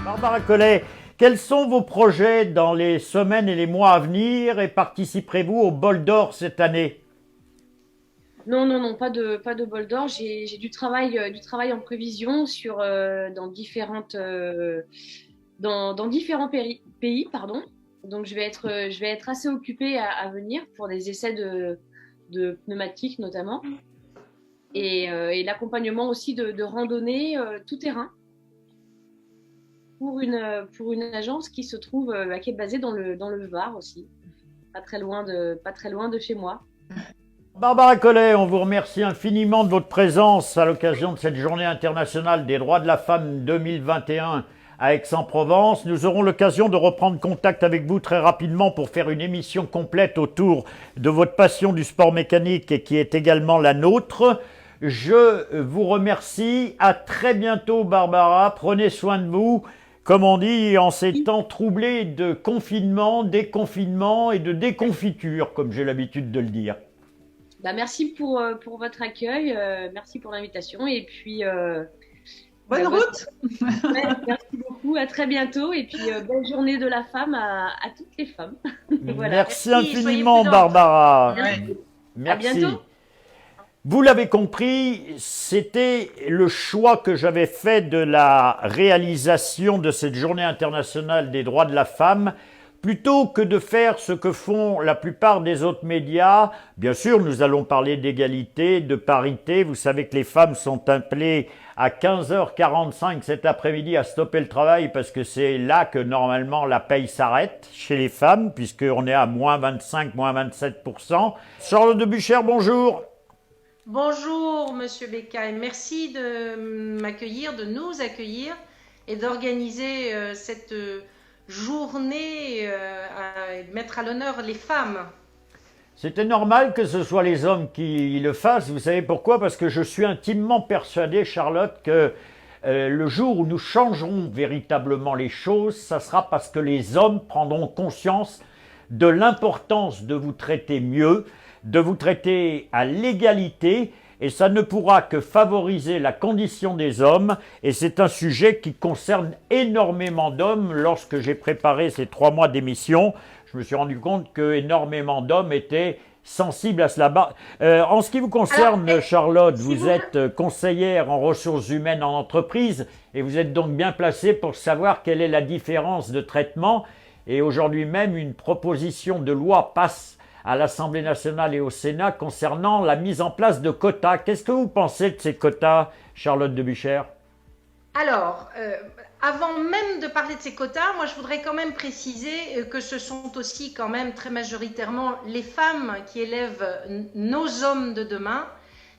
Barbara Collet, quels sont vos projets dans les semaines et les mois à venir et participerez-vous au Bol d'Or cette année? Non, non, non, pas de bol d'or. J'ai du travail en prévision dans différents pays, pardon. Donc, je vais être assez occupée à venir pour des essais de pneumatiques notamment et l'accompagnement aussi de randonnée tout terrain pour une agence qui se trouve, qui est basée dans le Var aussi, pas très loin de chez moi. Barbara Collet, on vous remercie infiniment de votre présence à l'occasion de cette Journée internationale des droits de la femme 2021 à Aix-en-Provence. Nous aurons l'occasion de reprendre contact avec vous très rapidement pour faire une émission complète autour de votre passion du sport mécanique et qui est également la nôtre. Je vous remercie. À très bientôt, Barbara. Prenez soin de vous. Comme on dit, en ces temps troublés de confinement, déconfinement et de déconfiture, comme j'ai l'habitude de le dire. Bah, merci pour votre accueil, merci pour l'invitation et puis Bonne route! ouais, merci beaucoup, à très bientôt et puis belle journée de la femme à toutes les femmes. Voilà, Merci Merci, soyez infiniment, prudentes. Barbara. Ouais. à Merci. bientôt. Vous l'avez compris, c'était le choix que j'avais fait de la réalisation de cette Journée internationale des droits de la femme. Plutôt que de faire ce que font la plupart des autres médias, bien sûr, nous allons parler d'égalité, de parité. Vous savez que les femmes sont appelées à 15h45 cet après-midi à stopper le travail parce que c'est là que normalement la paye s'arrête chez les femmes, puisqu'on est à moins 25, moins 27%. Charlotte de Bucher, bonjour. Bonjour, Monsieur Becca, merci de m'accueillir, de nous accueillir et d'organiser cette journée et de mettre à l'honneur les femmes. C'était normal que ce soit les hommes qui le fassent. Vous savez pourquoi? Parce que je suis intimement persuadé, Charlotte, que le jour où nous changerons véritablement les choses, ça sera parce que les hommes prendront conscience de l'importance de vous traiter mieux, de vous traiter à l'égalité, et ça ne pourra que favoriser la condition des hommes, et c'est un sujet qui concerne énormément d'hommes. Lorsque j'ai préparé ces 3 mois d'émission, je me suis rendu compte que énormément d'hommes étaient sensibles à cela. En ce qui vous concerne, Alors, Charlotte, si vous vous... êtes conseillère en ressources humaines en entreprise, et vous êtes donc bien placée pour savoir quelle est la différence de traitement. Et aujourd'hui même, une proposition de loi passe à l'Assemblée nationale et au Sénat concernant la mise en place de quotas. Qu'est-ce que vous pensez de ces quotas, Charlotte de Bucher? Alors, avant même de parler de ces quotas, moi je voudrais quand même préciser que ce sont aussi quand même très majoritairement les femmes qui élèvent nos hommes de demain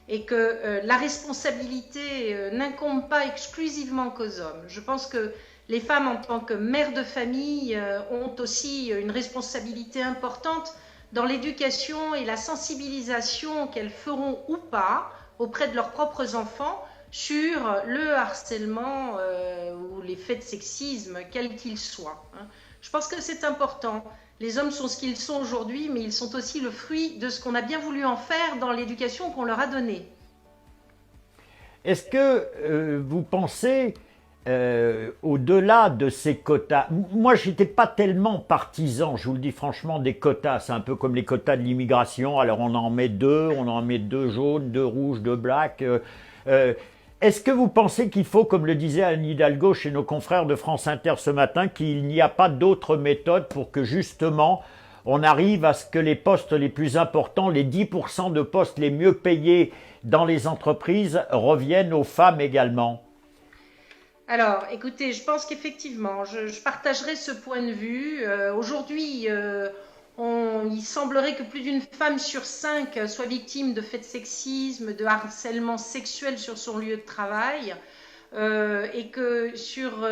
et que la responsabilité n'incombe pas exclusivement qu'aux hommes. Je pense que les femmes en tant que mères de famille ont aussi une responsabilité importante dans l'éducation et la sensibilisation qu'elles feront ou pas auprès de leurs propres enfants sur le harcèlement ou les faits de sexisme, quels qu'ils soient. Je pense que c'est important. Les hommes sont ce qu'ils sont aujourd'hui, mais ils sont aussi le fruit de ce qu'on a bien voulu en faire dans l'éducation qu'on leur a donnée. Est-ce que vous pensez, au-delà de ces quotas, moi je n'étais pas tellement partisan, je vous le dis franchement, des quotas. C'est un peu comme les quotas de l'immigration. Alors on en met deux jaunes, deux rouges, deux blacks. Est-ce que vous pensez qu'il faut, comme le disait Anne Hidalgo chez nos confrères de France Inter ce matin, qu'il n'y a pas d'autre méthode pour que justement on arrive à ce que les postes les plus importants, les 10% de postes les mieux payés dans les entreprises reviennent aux femmes également? Alors, écoutez, je pense qu'effectivement, je partagerai ce point de vue. Aujourd'hui, il semblerait que plus d'une femme sur 5 soit victime de faits de sexisme, de harcèlement sexuel sur son lieu de travail, et que sur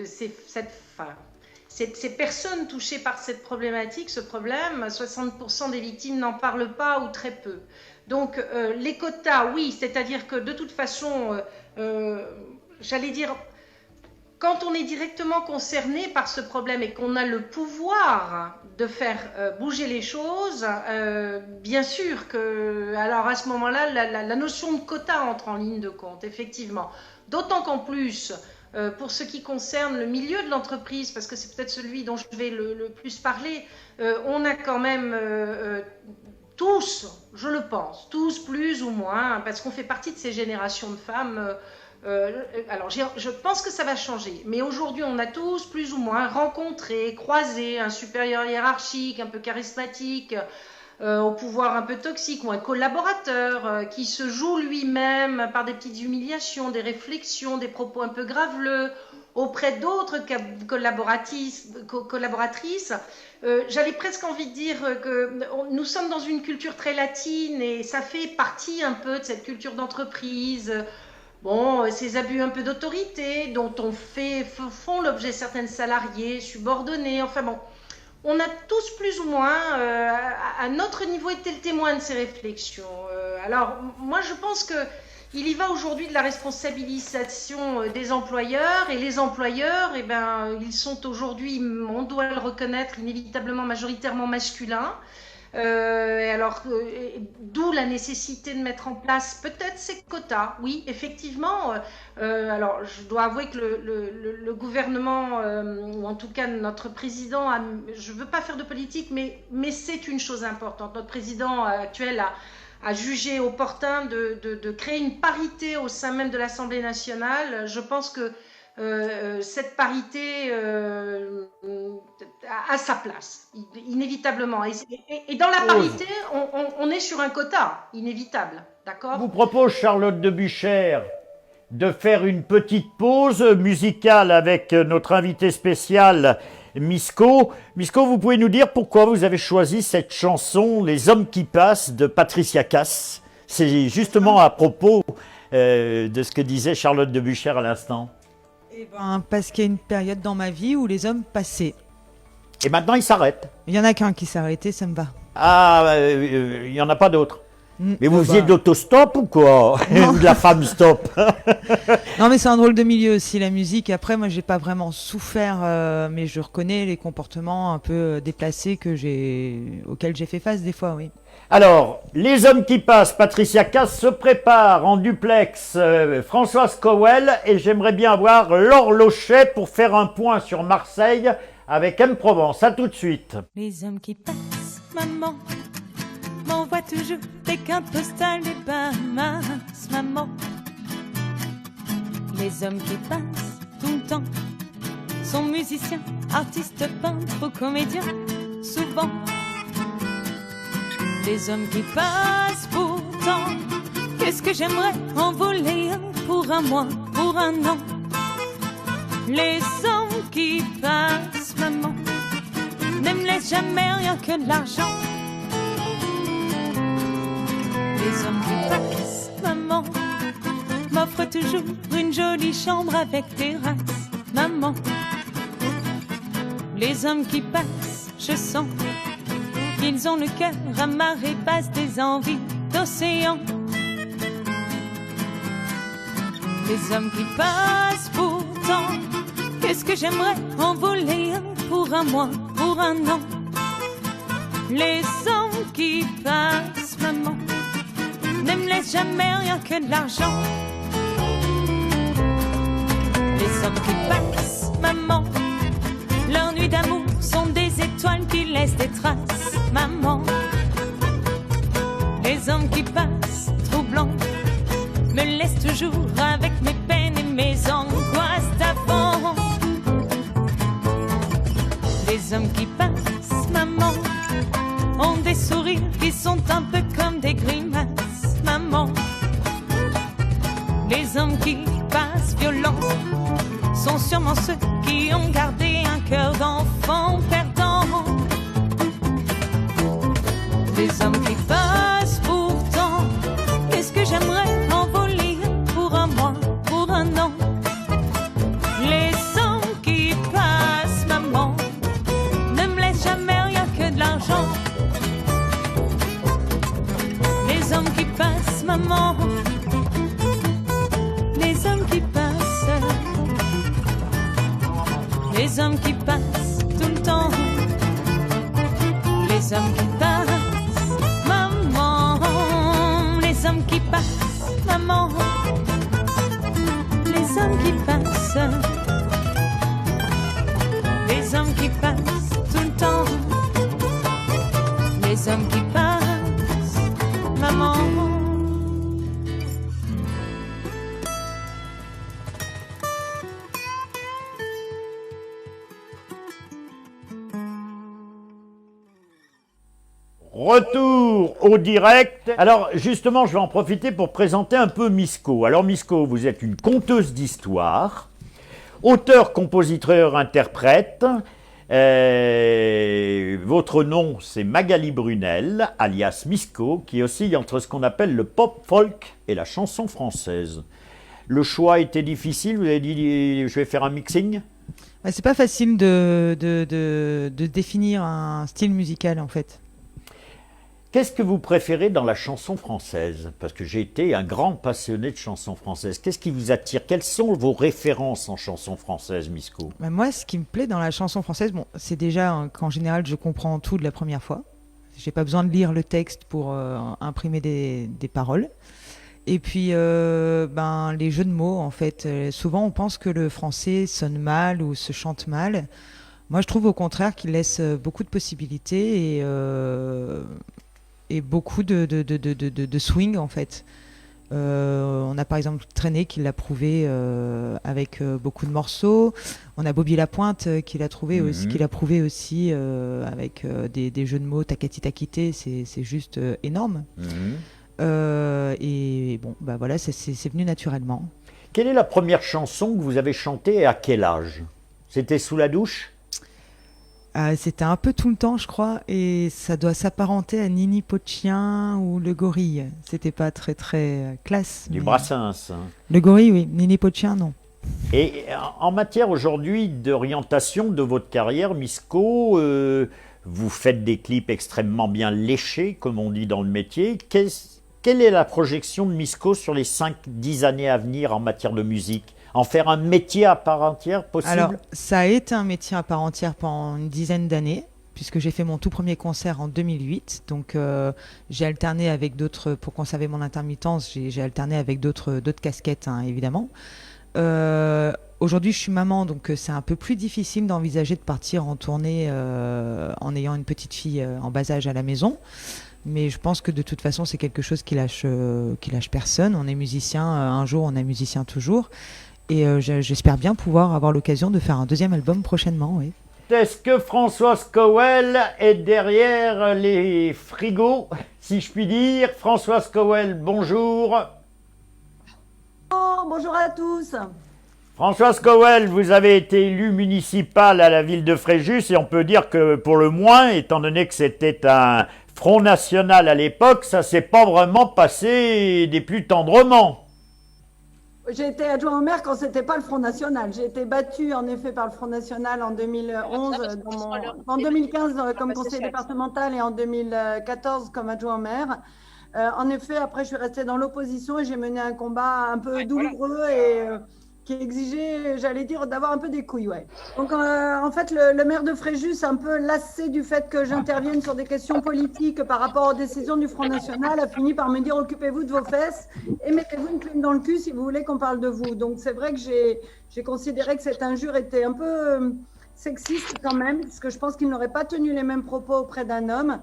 ces personnes touchées par cette problématique, ce problème, 60% des victimes n'en parlent pas ou très peu. Donc, les quotas, oui, c'est-à-dire que de toute façon, j'allais dire, quand on est directement concerné par ce problème et qu'on a le pouvoir de faire bouger les choses, bien sûr que, alors à ce moment-là, la notion de quota entre en ligne de compte, effectivement. D'autant qu'en plus, Pour ce qui concerne le milieu de l'entreprise, parce que c'est peut-être celui dont je vais le plus parler, on a quand même tous, je le pense, tous plus ou moins, parce qu'on fait partie de ces générations de femmes. Alors, je pense que ça va changer, mais aujourd'hui, on a tous plus ou moins rencontré, croisé un supérieur hiérarchique, un peu charismatique, au pouvoir un peu toxique, ou un collaborateur qui se joue lui-même par des petites humiliations, des réflexions, des propos un peu graveleux auprès d'autres collaboratrices. J'avais presque envie de dire que nous sommes dans une culture très latine et ça fait partie un peu de cette culture d'entreprise. Bon, ces abus un peu d'autorité dont font l'objet certaines salariés, subordonnés, enfin bon. On a tous plus ou moins, à notre niveau, été le témoin de ces réflexions. Alors, moi, je pense qu'il y va aujourd'hui de la responsabilisation des employeurs. Et les employeurs, eh ben, ils sont aujourd'hui, on doit le reconnaître, inévitablement majoritairement masculins. D'où la nécessité de mettre en place peut-être ces quotas. Oui, effectivement. Alors, je dois avouer que le gouvernement, ou en tout cas notre président, je ne veux pas faire de politique, mais c'est une chose importante. Notre président actuel a jugé opportun de créer une parité au sein même de l'Assemblée nationale. Je pense que cette parité a sa place, inévitablement. Et dans la parité, on est sur un quota, inévitable. D'accord ? Je vous propose, Charlotte de Buchère, de faire une petite pause musicale avec notre invité spécial, Misko. Misko, vous pouvez nous dire pourquoi vous avez choisi cette chanson « Les hommes qui passent » de Patricia Cass. C'est justement à propos de ce que disait Charlotte de Buchère à l'instant. Eh ben, parce qu'il y a une période dans ma vie où les hommes passaient. Et maintenant, ils s'arrêtent. Il n'y en a qu'un qui s'est arrêté, ça me va. Ah, il n'y en a pas d'autres. Mais vous faisiez de bah... l'autostop ou quoi? Ou de la femme stop? Non, mais c'est un drôle de milieu aussi, la musique. Après, moi, j'ai pas vraiment souffert, mais je reconnais les comportements un peu déplacés auxquels j'ai fait face des fois, oui. Alors, les hommes qui passent, Patricia Cass se prépare en duplex, Françoise Cowell, et j'aimerais bien avoir Laure Lochet pour faire un point sur Marseille avec M. Provence. À tout de suite. Les hommes qui passent, maman, m'envoient toujours des cartes postales des Bahamas, maman. Les hommes qui passent tout le temps sont musiciens, artistes, peintres ou comédiens, souvent. Les hommes qui passent pourtant, qu'est-ce que j'aimerais en voler un pour un mois, pour un an. Les hommes qui passent, maman, ne me laissent jamais rien que de l'argent. Les hommes qui passent, maman, m'offrent toujours une jolie chambre avec terrasse, maman. Les hommes qui passent, je sens qu'ils ont le cœur à marée basse des envies d'océan. Les hommes qui passent pourtant, qu'est-ce que j'aimerais en voler un pour un mois, pour un an. Les hommes qui passent, maman, ne me laissent jamais rien que de l'argent. Les hommes qui passent, maman, leurs nuits d'amour sont des étoiles qui laissent des traces, maman. Les hommes qui passent, troublants, me laissent toujours avec mes peines et mes angoisses d'avant. Les hommes qui passent, maman, ont des sourires qui sont un peu comme des grimaces, maman. Les hommes qui passent violents sont sûrement ceux qui ont gardé un cœur d'enfant perdant. Les hommes qui passent pourtant, qu'est-ce que j'aimerais en voler pour un mois, pour un an. Les hommes qui passent, maman, ne me laissent jamais rien que de l'argent. Les hommes qui passent, maman, les hommes qui passent, les hommes qui passent tout le temps, les hommes qui passent, maman, les hommes qui passent, maman, les hommes qui passent. passent, les hommes qui passent tout le temps, les hommes qui passent, maman. Retour au direct. Alors justement, je vais en profiter pour présenter un peu Misco. Alors Misco, vous êtes une conteuse d'histoire, auteur, compositeur, interprète. Votre nom, c'est Magali Brunel, alias Misco, qui oscille entre ce qu'on appelle le pop-folk et la chanson française. Le choix était difficile, vous avez dit je vais faire un mixing. C'est pas facile de définir un style musical en fait. Qu'est-ce que vous préférez dans la chanson française? Parce que j'ai été un grand passionné de chansons françaises. Qu'est-ce qui vous attire? Quelles sont vos références en chanson française, Misco? Moi, ce qui me plaît dans la chanson française, bon, c'est déjà qu'en général, je comprends tout de la première fois. J'ai pas besoin de lire le texte pour imprimer des paroles. Et puis, les jeux de mots, en fait. Souvent, on pense que le français sonne mal ou se chante mal. Moi, je trouve au contraire qu'il laisse beaucoup de possibilités et beaucoup de swing en fait. On a par exemple Traîné qui l'a prouvé avec beaucoup de morceaux. On a Bobby Lapointe qui l'a prouvé aussi avec des jeux de mots. Takati Takité, c'est juste énorme. Et bon, voilà, c'est venu naturellement. Quelle est la première chanson que vous avez chantée et à quel âge? C'était sous la douche? C'était un peu tout le temps, je crois, et ça doit s'apparenter à Nini Pot-de-Chien ou Le Gorille. C'était pas très très classe. Du Brassens. Le Gorille, oui. Nini Pot-de-Chien, non. Et en matière aujourd'hui d'orientation de votre carrière, Misco, vous faites des clips extrêmement bien léchés, comme on dit dans le métier. Quelle est la projection de Misco sur les 5-10 années à venir en matière de musique? En faire un métier à part entière possible? Alors, ça a été un métier à part entière pendant une dizaine d'années, puisque j'ai fait mon tout premier concert en 2008. Donc, j'ai alterné avec d'autres, pour conserver mon intermittence, j'ai alterné avec d'autres casquettes, hein, évidemment. Aujourd'hui, je suis maman, donc c'est un peu plus difficile d'envisager de partir en tournée en ayant une petite fille en bas âge à la maison. Mais je pense que de toute façon, c'est quelque chose qui lâche personne. On est musicien un jour, on est musicien toujours. Et j'espère bien pouvoir avoir l'occasion de faire un deuxième album prochainement, oui. Est-ce que Françoise Cowell est derrière les frigos, si je puis dire? Françoise Cowell, bonjour. Oh, bonjour à tous. Françoise Cowell, vous avez été élue municipale à la ville de Fréjus et on peut dire que pour le moins, étant donné que c'était un Front National à l'époque, ça s'est pas vraiment passé des plus tendrement. J'ai été adjoint au maire quand c'était pas le Front National. J'ai été battue en effet par le Front National en 2011, en 2015 comme conseiller départemental et en 2014 comme adjoint au maire. En effet, après je suis restée dans l'opposition et j'ai mené un combat un peu douloureux et qui exigeait, j'allais dire, d'avoir un peu des couilles, ouais. Donc, en fait, le maire de Fréjus, un peu lassé du fait que j'intervienne sur des questions politiques par rapport aux décisions du Front National, a fini par me dire « Occupez-vous de vos fesses et mettez-vous une plume dans le cul si vous voulez qu'on parle de vous ». Donc, c'est vrai que j'ai considéré que cette injure était un peu sexiste quand même, parce que je pense qu'il n'aurait pas tenu les mêmes propos auprès d'un homme.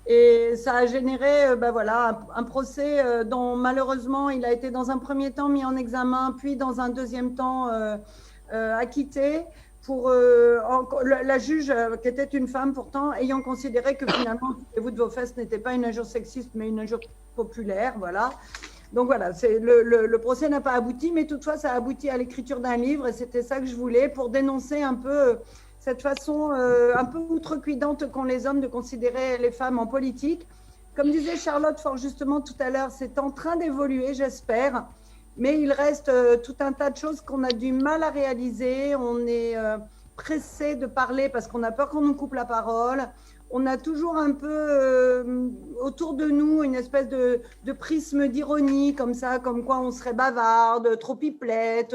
Et ça a généré un procès dont malheureusement il a été dans un premier temps mis en examen, puis dans un deuxième temps acquitté pour la juge qui était une femme pourtant, ayant considéré que finalement vous de vos fesses n'était pas une injure sexiste mais une injure populaire, voilà. Donc voilà, le procès n'a pas abouti, mais toutefois ça a abouti à l'écriture d'un livre et c'était ça que je voulais pour dénoncer un peu cette façon un peu outrecuidante qu'ont les hommes de considérer les femmes en politique. Comme disait Charlotte fort justement tout à l'heure, c'est en train d'évoluer, j'espère, mais il reste tout un tas de choses qu'on a du mal à réaliser. On est pressé de parler parce qu'on a peur qu'on nous coupe la parole. On a toujours un peu autour de nous une espèce de prisme d'ironie comme ça, comme quoi on serait bavarde, trop pipelette.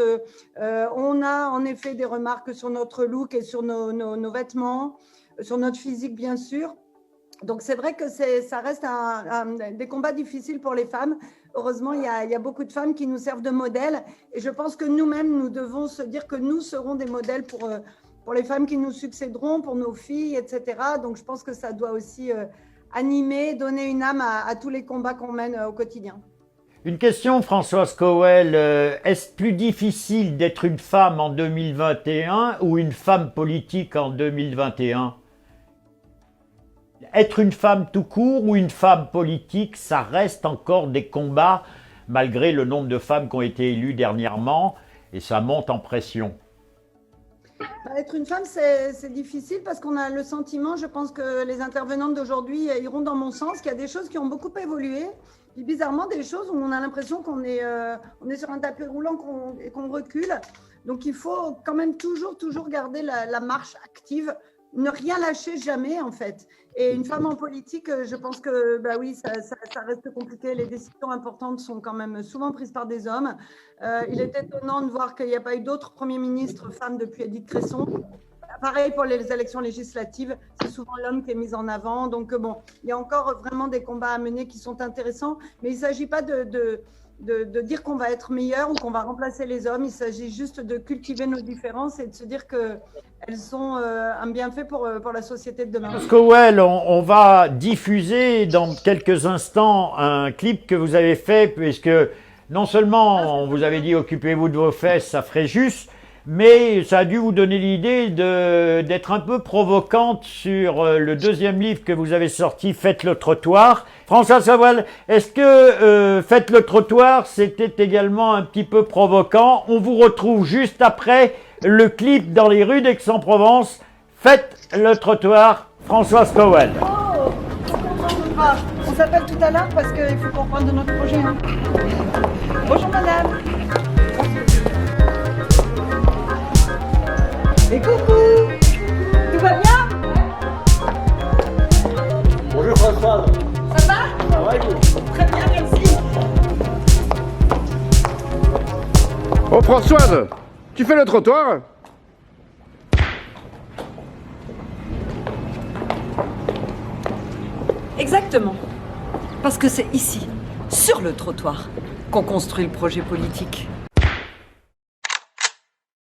On a en effet des remarques sur notre look et sur nos vêtements, sur notre physique bien sûr. Donc c'est vrai que ça reste des combats difficiles pour les femmes. heureusement, il y a beaucoup de femmes qui nous servent de modèle. Et je pense que nous-mêmes, nous devons se dire que nous serons des modèles pour les femmes qui nous succéderont, pour nos filles, etc. Donc, je pense que ça doit aussi animer, donner une âme à tous les combats qu'on mène au quotidien. Une question, Françoise Cowell. Est-ce plus difficile d'être une femme en 2021 ou une femme politique en 2021 ? Être une femme tout court ou une femme politique, ça reste encore des combats, malgré le nombre de femmes qui ont été élues dernièrement, et ça monte en pression. Être une femme, c'est difficile parce qu'on a le sentiment, je pense que les intervenantes d'aujourd'hui iront dans mon sens, qu'il y a des choses qui ont beaucoup évolué. Puis bizarrement, des choses où on a l'impression qu'on est sur un tapis roulant et qu'on recule. Donc il faut quand même toujours garder la marche active, ne rien lâcher jamais en fait. Et une femme en politique, je pense que bah oui, ça reste compliqué. Les décisions importantes sont quand même souvent prises par des hommes. Il est étonnant de voir qu'il n'y a pas eu d'autres premiers ministres femmes depuis Édith Cresson. Pareil pour les élections législatives, c'est souvent l'homme qui est mis en avant. Donc bon, il y a encore vraiment des combats à mener qui sont intéressants, mais il ne s'agit pas de dire qu'on va être meilleur ou qu'on va remplacer les hommes. Il s'agit juste de cultiver nos différences et de se dire qu'elles sont un bienfait pour la société de demain. Parce que on va diffuser dans quelques instants un clip que vous avez fait, puisque non seulement on vous avait dit occupez-vous de vos fesses, ça ferait juste, mais ça a dû vous donner l'idée d'être un peu provocante sur le deuxième livre que vous avez sorti, Faites le trottoir. Françoise Cowell, est-ce que Faites le trottoir, c'était également un petit peu provocant? On vous retrouve juste après le clip dans les rues d'Aix-en-Provence. Faites le trottoir, Françoise Cowell. Oh, on s'appelle tout à l'heure parce qu'il faut qu'on parle de notre projet. Hein. Bonjour madame. Et coucou! Tout va bien? Bonjour Françoise. Ça va? Ça va et vous? Très bien, merci. Oh Françoise, tu fais le trottoir? Exactement. Parce que c'est ici, sur le trottoir, qu'on construit le projet politique.